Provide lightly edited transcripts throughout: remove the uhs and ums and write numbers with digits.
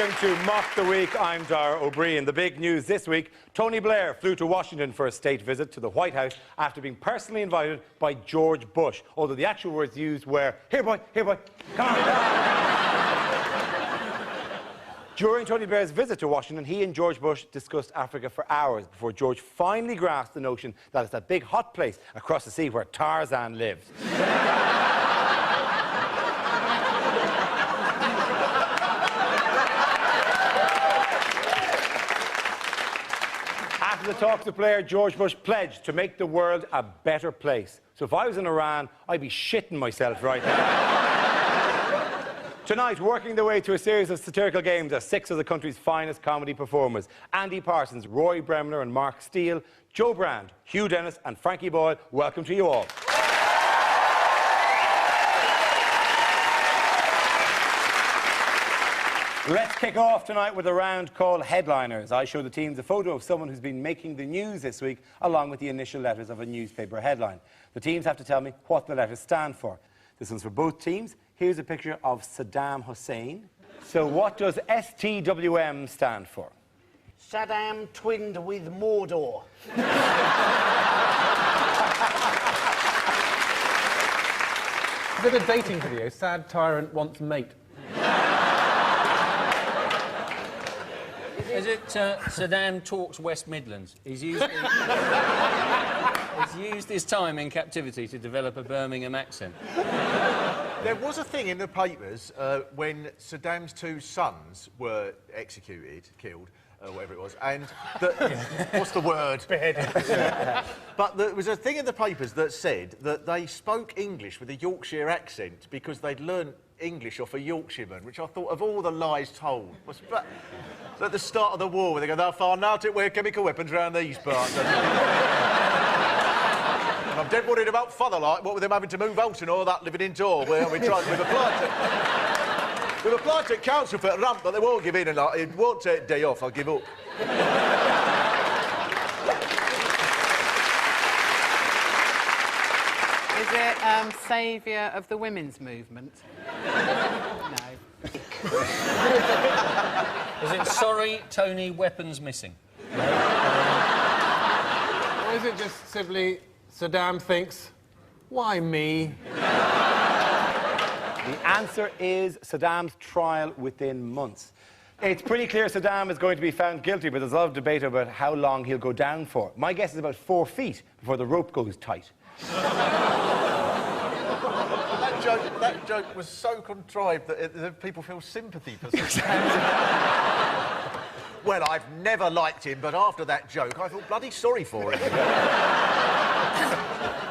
Welcome to Mock the Week. I'm Dara O'Brien. The big news this week, Tony Blair flew to Washington for a state visit to the White House after being personally invited by George Bush, although the actual words used were, "Here, boy, come on." During Tony Blair's visit to Washington, he and George Bush discussed Africa for hours before George finally grasped the notion that it's that big hot place across the sea where Tarzan lives. After the talk to Blair, George Bush pledged to make the world a better place. So if I was in Iran, I'd be shitting myself right now. Tonight, working their way to a series of satirical games are 6 of the country's finest comedy performers. Andy Parsons, Roy Bremner and Mark Steele, Joe Brand, Hugh Dennis and Frankie Boyle. Welcome to you all. Let's kick off tonight with a round called Headliners. I show the teams a photo of someone who's been making the news this week, along with the initial letters of a newspaper headline. The teams have to tell me what the letters stand for. This one's for both teams. Here's a picture of Saddam Hussein. So what does STWM stand for? Saddam twinned with Mordor. Is it a dating video? Sad tyrant wants mate. Is it Saddam talks West Midlands? He's used his time in captivity to develop a Birmingham accent. There was a thing in the papers when Saddam's 2 sons were killed, whatever it was, and what's the word? Beheaded. But there was a thing in the papers that said that they spoke English with a Yorkshire accent because they'd learned English off a Yorkshireman, which I thought, of all the lies told, was at the start of the war, where they go, "Thou far out it wear chemical weapons round these parts." And I'm dead worried about father, like, what with them having to move out and all that, living indoor, where we've applied to council for a ramp, but they won't give in, and like, it won't take a day off, I'll give up. Is it saviour of the women's movement? No. Is it sorry, Tony, weapons missing? Or is it just simply Saddam thinks, why me? The answer is Saddam's trial within months. It's pretty clear Saddam is going to be found guilty, but there's a lot of debate about how long he'll go down for. My guess is about 4 feet before the rope goes tight. That joke was so contrived that people feel sympathy for Saddam. Well, I've never liked him, but after that joke, I felt bloody sorry for him.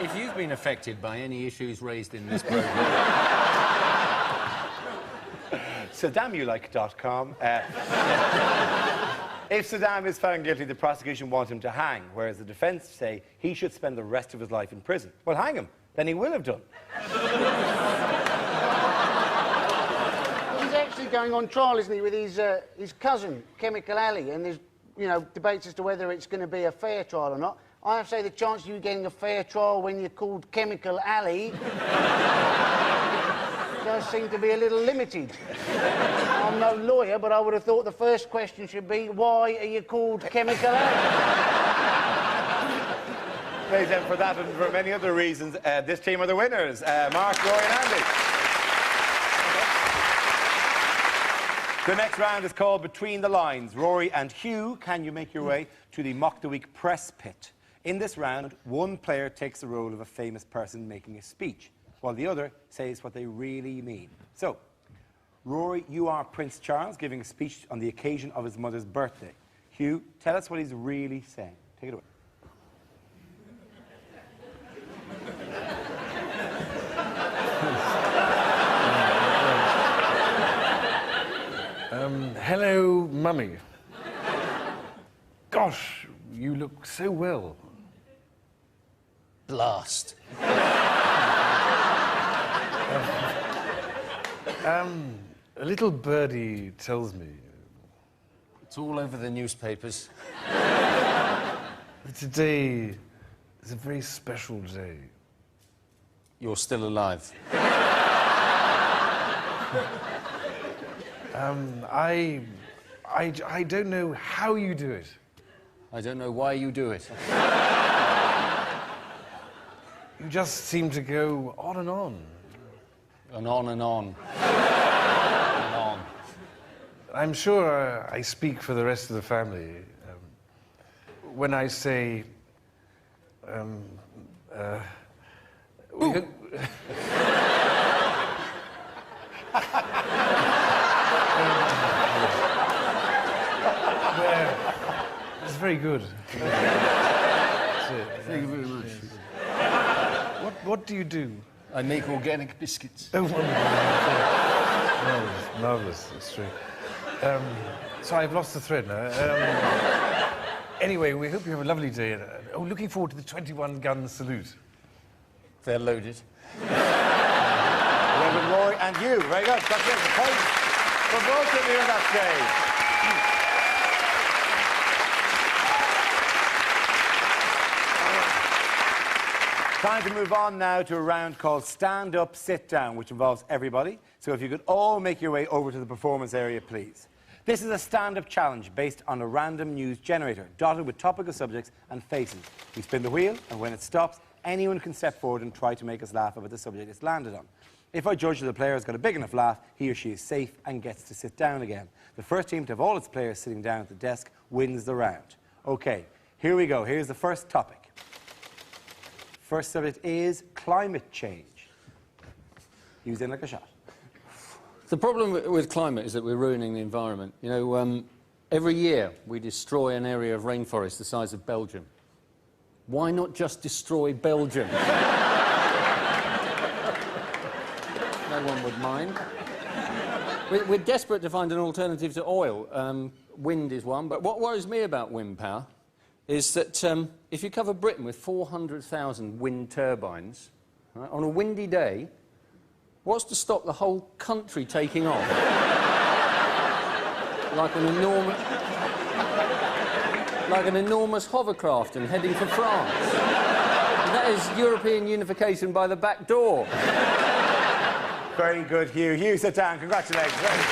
If you've been affected by any issues raised in this programme... SaddamYouLike.com. If Saddam is found guilty, the prosecution wants him to hang, whereas the defence say he should spend the rest of his life in prison. Well, hang him. Then he will have done. He's actually going on trial, isn't he, with his cousin, Chemical Ali, and there's, debates as to whether it's going to be a fair trial or not. I have to say the chance of you getting a fair trial when you're called Chemical Ali does seem to be a little limited. I'm no lawyer, but I would have thought the first question should be, why are you called Chemical Ali? Ladies and gentlemen, for that and for many other reasons, this team are the winners. Mark, Roy and Andy. The next round is called Between the Lines. Rory and Hugh, can you make your way to the Mock the Week press pit? In this round, one player takes the role of a famous person making a speech, while the other says what they really mean. So, Rory, you are Prince Charles giving a speech on the occasion of his mother's birthday. Hugh, tell us what he's really saying. Take it away. Hello, Mummy. Gosh, you look so well. Blast. A little birdie tells me... It's all over the newspapers. Today is a very special day. You're still alive. I don't know how you do it. I don't know why you do it. You just seem to go on and on. And on and on. And on. I'm sure I speak for the rest of the family when I say, we could... It's very good. Thank you very much. What do you do? I make organic biscuits. Oh, marvellous, it's true. So I've lost the thread now. Anyway, we hope you have a lovely day. Looking forward to the 21-gun salute. They're loaded. Reverend Rory and you. Very good. That's it. The points for both of you at that stage. Time to move on now to a round called Stand Up, Sit Down, which involves everybody. So if you could all make your way over to the performance area, please. This is a stand-up challenge based on a random news generator, dotted with topical subjects and faces. We spin the wheel, and when it stops, anyone can step forward and try to make us laugh about the subject it's landed on. If I judge that the player has got a big enough laugh, he or she is safe and gets to sit down again. The first team to have all its players sitting down at the desk wins the round. OK, here we go. Here's the first topic. First subject is climate change. Use in like a shot. The problem with climate is that we're ruining the environment. You know, every year we destroy an area of rainforest the size of Belgium. Why not just destroy Belgium? No one would mind. We're desperate to find an alternative to oil. Wind is one, but what worries me about wind power is that if you cover Britain with 400,000 wind turbines, right, on a windy day, what's to stop the whole country taking off? like an enormous hovercraft and heading for France. And that is European unification by the back door. Very good, Hugh. Hugh, sit down. Congratulations. Very good.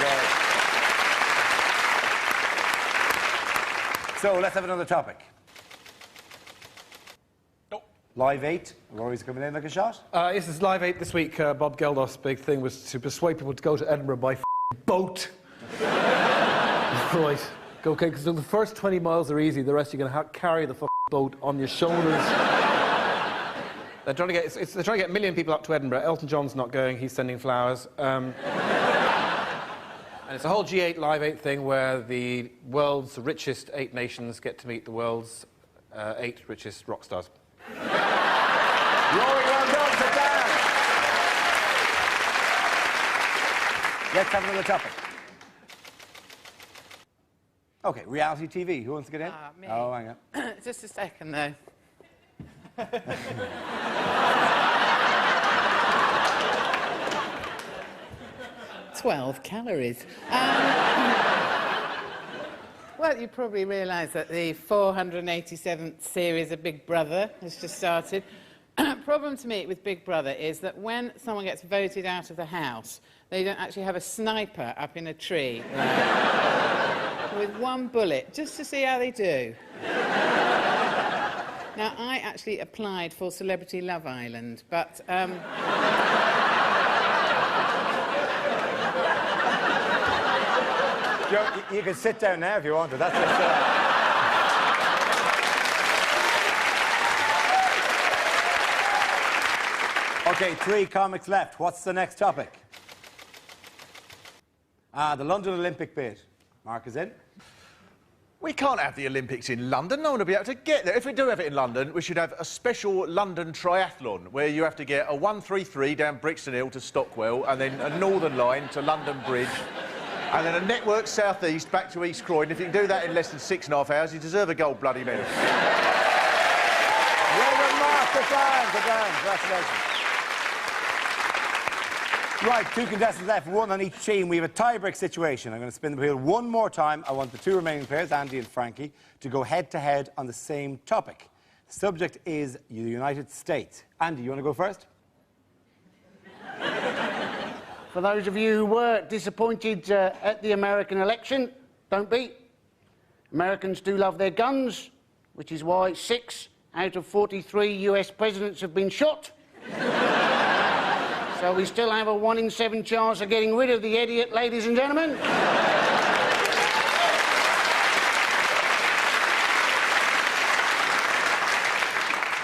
So let's have another topic. Live 8. Rory's coming in like a shot. This is Live 8 this week. Bob Geldof's big thing was to persuade people to go to Edinburgh by boat. Right. Okay, because the first 20 miles are easy. The rest you're going to carry the boat on your shoulders. They're trying to get a million people up to Edinburgh. Elton John's not going. He's sending flowers. And it's a whole G8 Live 8 thing where the world's richest 8 nations get to meet the world's 8 richest rock stars. Rory, well done. Sit down. Let's have another topic. OK, reality TV. Who wants to get in? Me. Oh, hang on. Just a second, though. 12 calories. Well, you probably realise that the 487th series of Big Brother has just started. Problem to me with Big Brother is that when someone gets voted out of the house, they don't actually have a sniper up in a tree with one bullet, just to see how they do. Now, I actually applied for Celebrity Love Island, but... Joe, you can sit down now if you want to. That's just, OK, 3 comics left. What's the next topic? The London Olympic bid. Mark is in. We can't have the Olympics in London. No one will be able to get there. If we do have it in London, we should have a special London triathlon where you have to get a 133 down Brixton Hill to Stockwell and then a Northern Line to London Bridge and then a network south-east back to East Croydon. If you can do that in less than 6.5 hours, you deserve a gold bloody medal. Well done, Mark. Sit down. Congratulations. Right, 2 contestants left, 1 on each team. We have a tie-break situation. I'm going to spin the wheel one more time. I want the 2 remaining players, Andy and Frankie, to go head-to-head on the same topic. The subject is the United States. Andy, you want to go first? For those of you who were disappointed at the American election, don't be. Americans do love their guns, which is why 6 out of 43 US presidents have been shot. So we still have a 1 in 7 chance of getting rid of the idiot, ladies and gentlemen.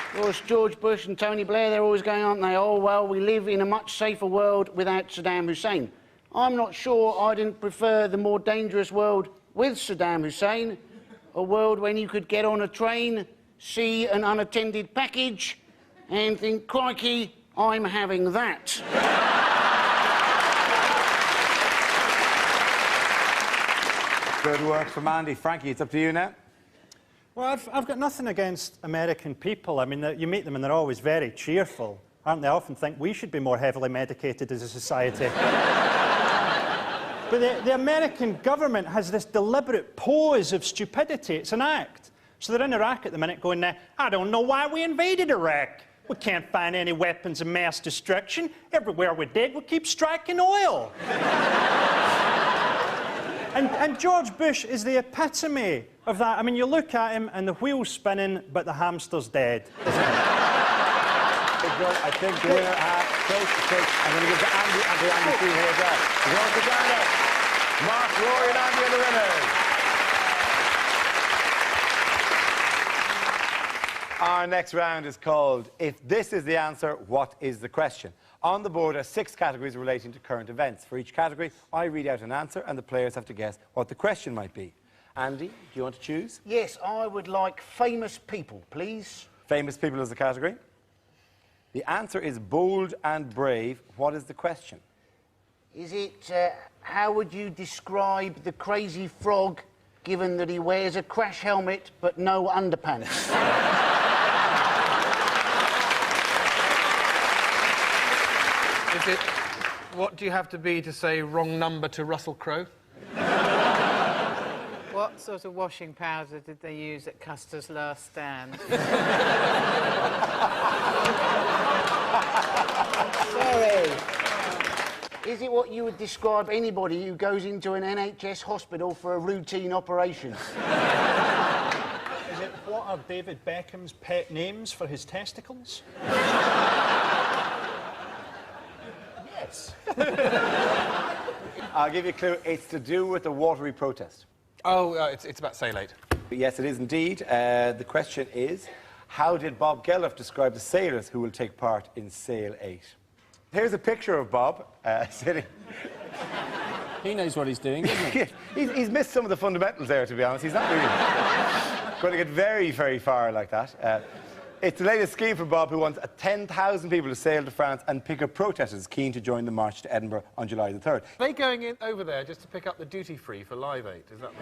Of course, George Bush and Tony Blair, they're always going, aren't they? Oh, well, we live in a much safer world without Saddam Hussein. I'm not sure I didn't prefer the more dangerous world with Saddam Hussein, a world when you could get on a train, see an unattended package, and think, crikey, I'm having that. Good work from Andy. Frankie, it's up to you now. Well, I've got nothing against American people. I mean, you meet them and they're always very cheerful, aren't they? I often think we should be more heavily medicated as a society. But the American government has this deliberate pose of stupidity. It's an act. So they're in Iraq at the minute going, I don't know why we invaded Iraq. We can't find any weapons of mass destruction. Everywhere we dig, we keep striking oil. And George Bush is the epitome of that. I mean, you look at him and the wheel's spinning, but the hamster's dead. I think the winner has close to six. I'm going to give to Andy and to Andy too here as well. Going to Ghana. Mark, Rory and Andy are the winners. Our next round is called If This Is the Answer, What Is the Question? On the board are 6 categories relating to current events. For each category, I read out an answer and the players have to guess what the question might be. Andy, do you want to choose? Yes, I would like famous people, please. Famous people is the category. The answer is bold and brave. What is the question? Is it, how would you describe the crazy frog, given that he wears a crash helmet but no underpants? Is it, what do you have to be to say wrong number to Russell Crowe? What sort of washing powder did they use at Custer's last stand? Sorry. Is it what you would describe anybody who goes into an NHS hospital for a routine operation? Is it what are David Beckham's pet names for his testicles? Yes. I'll give you a clue. It's to do with the watery protest. Oh, it's about Say Late. Yes, it is indeed. The question is, how did Bob Geldof describe the sailors who will take part in Sail 8? Here's a picture of Bob sitting. He knows what he's doing, doesn't he? He's missed some of the fundamentals there, to be honest. He's not really going to get very, very far like that. It's the latest scheme for Bob, who wants 10,000 people to sail to France and pick up protesters keen to join the march to Edinburgh on July the 3rd. Are they going in over there just to pick up the duty-free for Live 8? Is that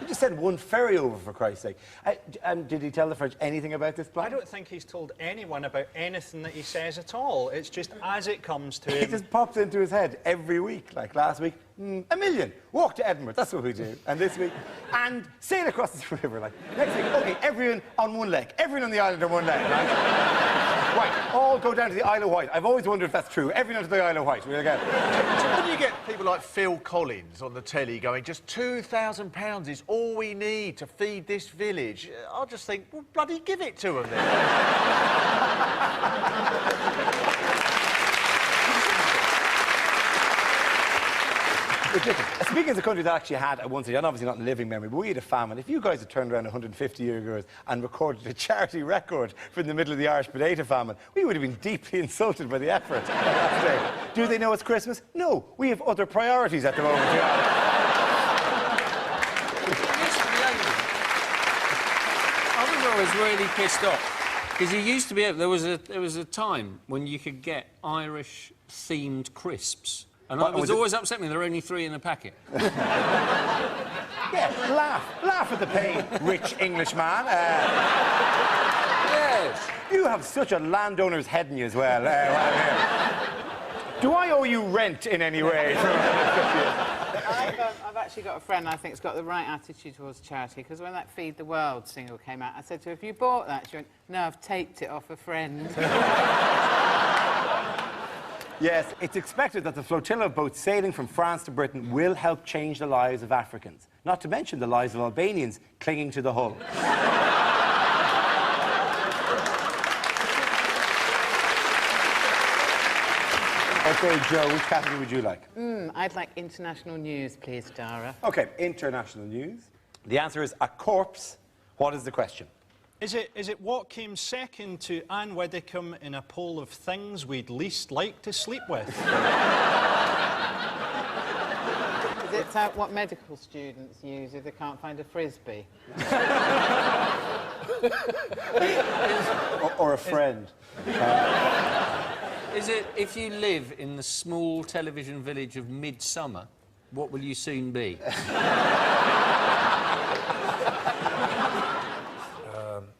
You just sent one ferry over, for Christ's sake. And did he tell the French anything about this plan? I don't think he's told anyone about anything that he says at all. It's just as it comes to It him. just pops into his head every week. Like last week, 1 million. Walk to Edinburgh. That's what we do. And this week, and sail across the river. Like next week, OK, everyone on one leg. Everyone on the island on one leg, right? Right, all go down to the Isle of Wight. I've always wondered if that's true. Everyone to the Isle of Wight. We'll go. When you get people like Phil Collins on the telly going, just £2,000 is all we need to feed this village, I'll just think, well, bloody give it to them then. Speaking as a country that actually had at one stage, and obviously not in living memory, but we had a famine. If you guys had turned around 150 years ago and recorded a charity record from the middle of the Irish potato famine, we would have been deeply insulted by the effort. Do they know it's Christmas? No, we have other priorities at the moment. I remember I was really pissed off because you used to be able. There was a time when you could get Irish-themed crisps. And I was always upset me there were only 3 in a packet. Yeah, laugh at the pain, rich Englishman. Yes. You have such a landowner's head in you as well. Do I owe you rent in any way? I've actually got a friend I think's got the right attitude towards charity, because when that Feed the World single came out, I said to her, have you bought that? She went, no, I've taped it off a friend. Yes, it's expected that the flotilla of boats sailing from France to Britain will help change the lives of Africans, not to mention the lives of Albanians clinging to the hull. OK, Joe, which category would you like? I'd like international news, please, Dara. OK, international news. The answer is a corpse. What is the question? Is it what came second to Anne Widdecombe in a poll of things we'd least like to sleep with? Is it what medical students use if they can't find a frisbee? or a friend. Is it, if you live in the small television village of Midsummer, what will you soon be?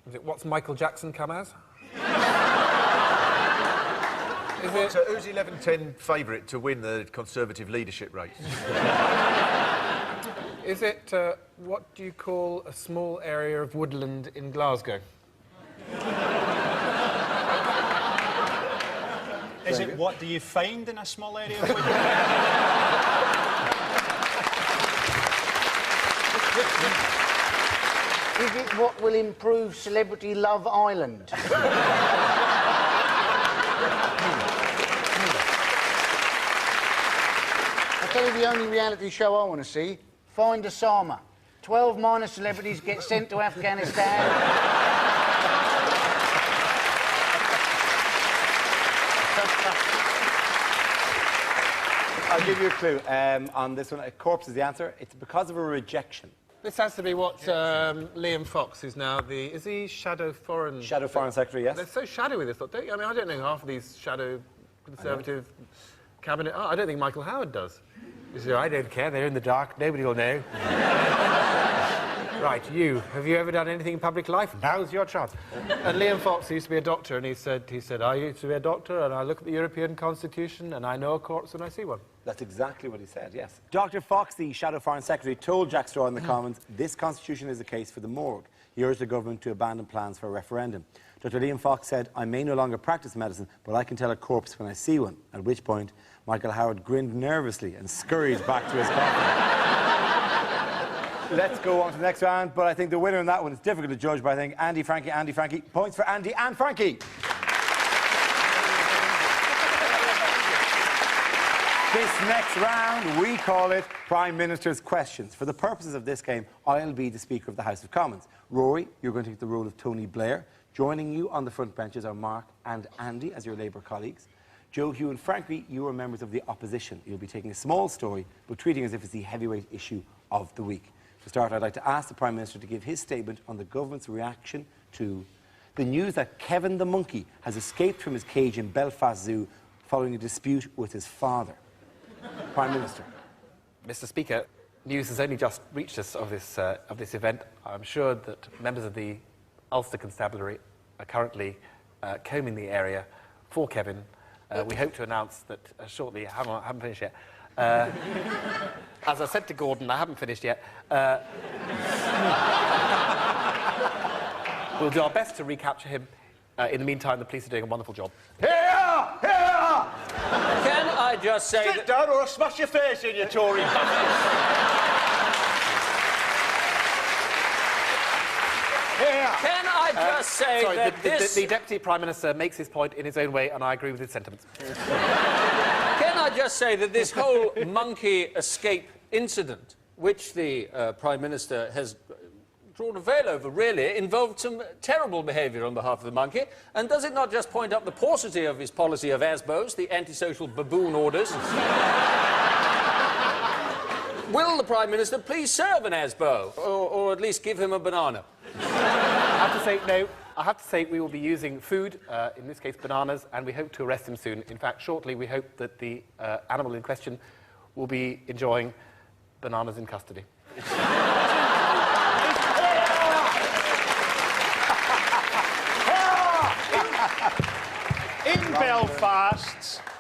Is it what's Michael Jackson come as? Is it who's 11-10 favourite to win the Conservative leadership race? Is it what do you call a small area of woodland in Glasgow? Is it what do you find in a small area of woodland? Is it what will improve Celebrity Love Island? I'll tell you the only reality show I want to see, Find Osama. 12 minor celebrities get sent to Afghanistan. I'll give you a clue on this one. A corpse is the answer. It's because of a rejection. This has to be what Liam Fox, who's now the... Is he Shadow Foreign... Shadow Foreign Secretary, yes. They're so shadowy, this lot, don't you? I mean, I don't know half of these shadow Conservative cabinet... Oh, I don't think Michael Howard does. You say, I don't care, they're in the dark, nobody will know. Right, you, have you ever done anything in public life? Now's your chance. And Liam Fox used to be a doctor, and he said, I used to be a doctor, and I look at the European Constitution, and I know a corpse when I see one. That's exactly what he said, yes. Dr. Fox, the Shadow Foreign Secretary, told Jack Straw in the Commons, this constitution is a case for the morgue. He urged the government to abandon plans for a referendum. Dr. Liam Fox said, I may no longer practice medicine, but I can tell a corpse when I see one, at which point Michael Howard grinned nervously and scurried back to his coffin. Let's go on to the next round, but I think the winner in that one is difficult to judge, but I think Andy, Frankie. Points for Andy and Frankie. This next round, we call it Prime Minister's Questions. For the purposes of this game, I'll be the Speaker of the House of Commons. Rory, you're going to take the role of Tony Blair. Joining you on the front benches are Mark and Andy as your Labour colleagues. Joe, Hugh and Frankie, you are members of the opposition. You'll be taking a small story, but treating it as if it's the heavyweight issue of the week. To start, I'd like to ask the Prime Minister to give his statement on the government's reaction to the news that Kevin the monkey has escaped from his cage in Belfast Zoo following a dispute with his father. Prime Minister. Mr. Speaker, news has only just reached us of this event. I'm sure that members of the Ulster Constabulary are currently combing the area for Kevin. We hope to announce that shortly. I haven't finished yet. As I said to Gordon, I haven't finished yet. We'll do our best to recapture him. In the meantime, the police are doing a wonderful job. Here! Can I just say Sit down or I'll smash your face in, you Tory bastard! Can I just say Sorry, that the Deputy Prime Minister makes his point in his own way, and I agree with his sentiments. Can I just say that this whole monkey escape incident, which the Prime Minister has drawn a veil over, really, involved some terrible behaviour on behalf of the monkey, and does it not just point up the paucity of his policy of ASBOs, the antisocial baboon orders? Will the Prime Minister please serve an ASBO, or at least give him a banana? I have to say, no. I have to say we will be using food, in this case bananas, and we hope to arrest him soon. In fact, shortly we hope that the animal in question will be enjoying bananas in custody.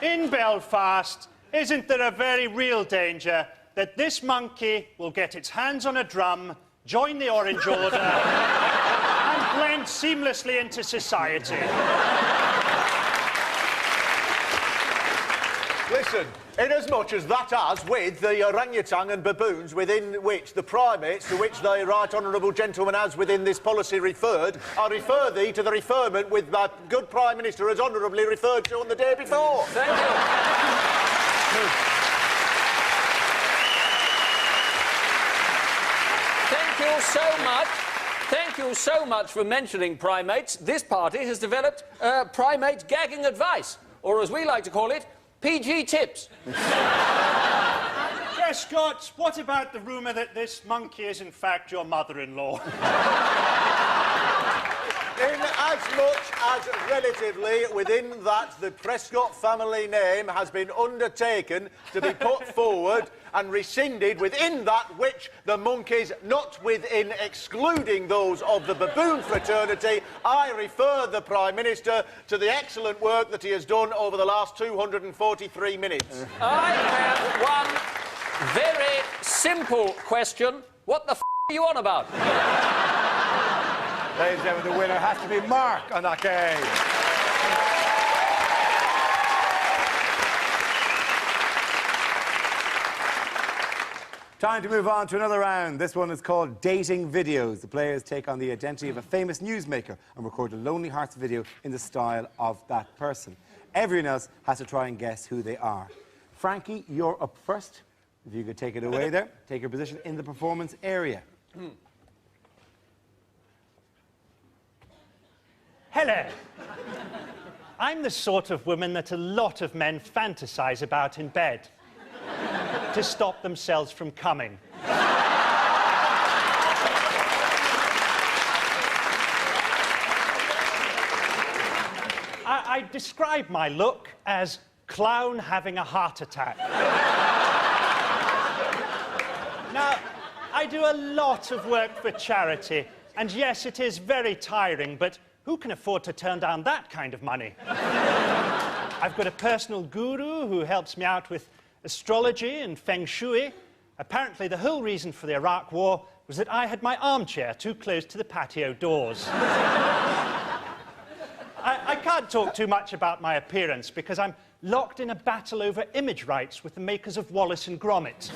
In Belfast, isn't there a very real danger that this monkey will get its hands on a drum, join the Orange Order, and blend seamlessly into society? Listen, inasmuch as that has, with the orangutan and baboons within which the primates to which the right honourable gentleman has within this policy referred, I refer thee to the referment with my good Prime Minister has honourably referred to on the day before. Thank you. Thank you so much. Thank you so much for mentioning primates. This party has developed primate gagging advice, or as we like to call it, PG tips. Prescott, what about the rumour that this monkey is in fact your mother-in-law? Inasmuch as relatively within that the Prescott family name has been undertaken to be put forward and rescinded within that which the monkeys, not within excluding those of the baboon fraternity, I refer the Prime Minister to the excellent work that he has done over the last 243 minutes. I have one very simple question. What the f*** are you on about? Ladies and gentlemen, the winner has to be Mark on that game. Time to move on to another round. This one is called Dating Videos. The players take on the identity of a famous newsmaker and record a Lonely Hearts video in the style of that person. Everyone else has to try and guess who they are. Frankie, you're up first. If you could take it away there. Take your position in the performance area. Hello. I'm the sort of woman that a lot of men fantasize about in bed to stop themselves from coming. I describe my look as clown having a heart attack. Now, I do a lot of work for charity, and yes, it is very tiring, but who can afford to turn down that kind of money? I've got a personal guru who helps me out with astrology and feng shui. Apparently, the whole reason for the Iraq War was that I had my armchair too close to the patio doors. I can't talk too much about my appearance because I'm locked in a battle over image rights with the makers of Wallace and Gromit.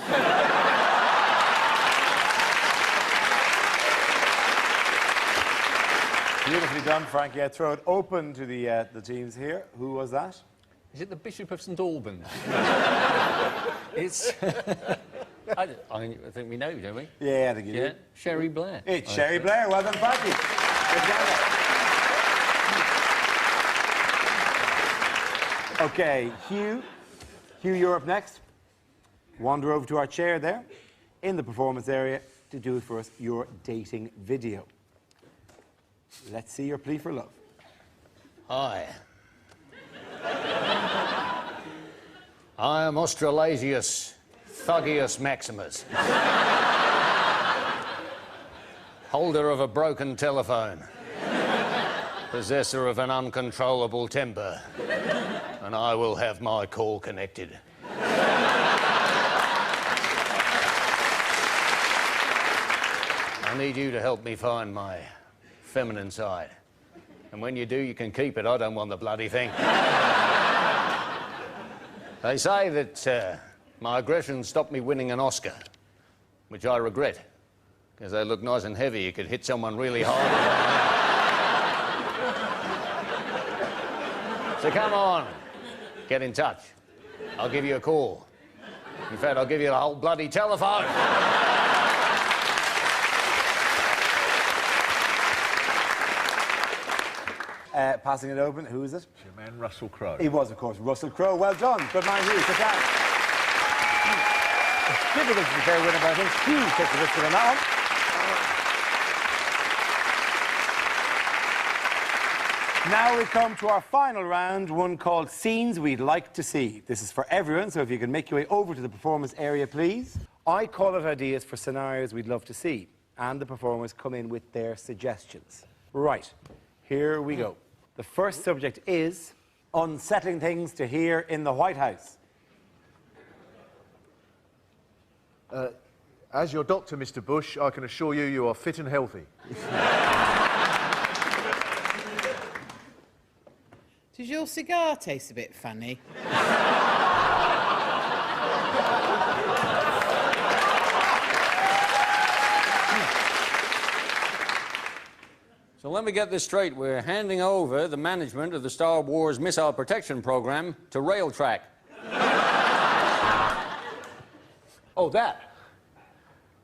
Beautifully done, Frankie. I throw it open to the teams here. Who was that? Is it the Bishop of St Albans? It's... I think we know, don't we? Yeah, I think you do. Sherry Blair. It's Sherry Blair. Well done, Frankie. Good job. OK, Hugh. Hugh, you're up next. Wander over to our chair there in the performance area to do for us your dating video. Let's see your plea for love. Hi. I am Australasius Thuggius Maximus, holder of a broken telephone, possessor of an uncontrollable temper, and I will have my call connected. I need you to help me find my feminine side. And when you do, you can keep it. I don't want the bloody thing. They say that my aggression stopped me winning an Oscar, which I regret, because they look nice and heavy. You could hit someone really hard. So come on, get in touch. I'll give you a call. In fact, I'll give you the whole bloody telephone. Passing it open, who is it? It's your man, Russell Crowe. He was, of course, Russell Crowe. Well done. Good man, Hugh. Sit down. It's difficult to declare a winner, but I think Hugh took the biscuit on that one. Now we come to our final round, one called Scenes We'd Like to See. This is for everyone, so if you can make your way over to the performance area, please. I call out ideas for scenarios we'd love to see, and the performers come in with their suggestions. Right, here we go. The first subject is unsettling things to hear in the White House. As your doctor, Mr. Bush, I can assure you you are fit and healthy. Does your cigar taste a bit funny? So let me get this straight. We're handing over the management of the Star Wars missile protection program to Railtrack. Oh, that?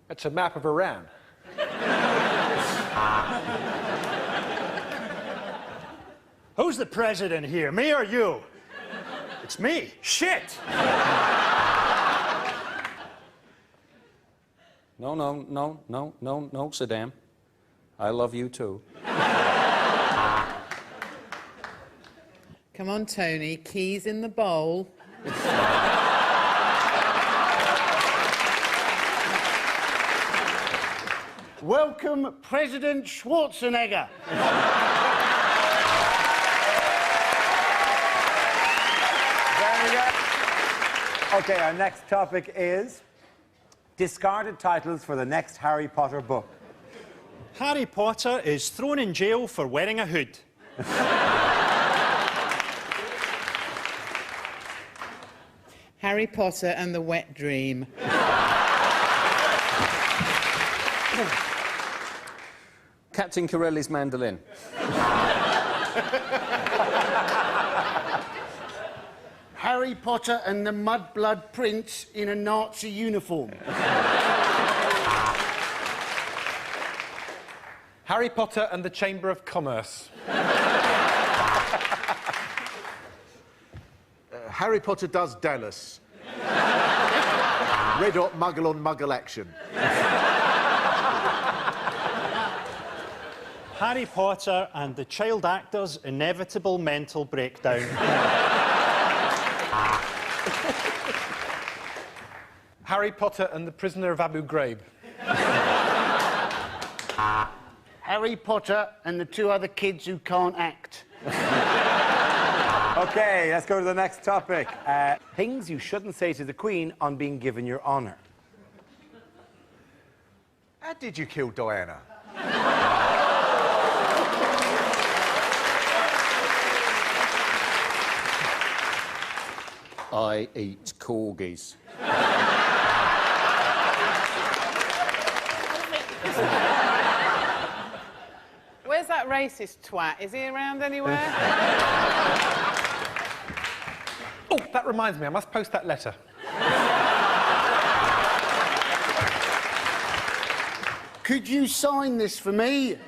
That's a map of Iran. Who's the president here, me or you? It's me. Shit! No, Saddam. I love you too. Come on, Tony, keys in the bowl. Welcome, President Schwarzenegger. Very good. Okay, our next topic is discarded titles for the next Harry Potter book. Harry Potter is thrown in jail for wearing a hood. Harry Potter and the Wet Dream. Captain Corelli's mandolin. Harry Potter and the Mudblood Prince in a Nazi uniform. Harry Potter and the Chamber of Commerce. Harry Potter does Dallas. Red hot muggle on muggle action. Harry Potter and the child actor's inevitable mental breakdown. Harry Potter and the Prisoner of Abu Ghraib. Harry Potter and the two other kids who can't act. Okay, let's go to the next topic. Things you shouldn't say to the Queen on being given your honour. How did you kill Diana? I eat corgis. Where's that racist twat? Is he around anywhere? Oh, that reminds me, I must post that letter. Could you sign this for me?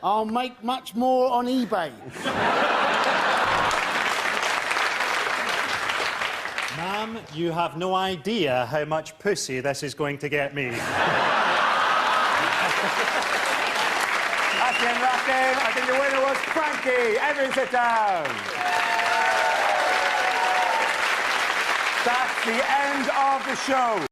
I'll make much more on eBay. Ma'am, you have no idea how much pussy this is going to get me. That's the end of that game. I think the winner was Frankie. Everyone sit down. That's the end of the show.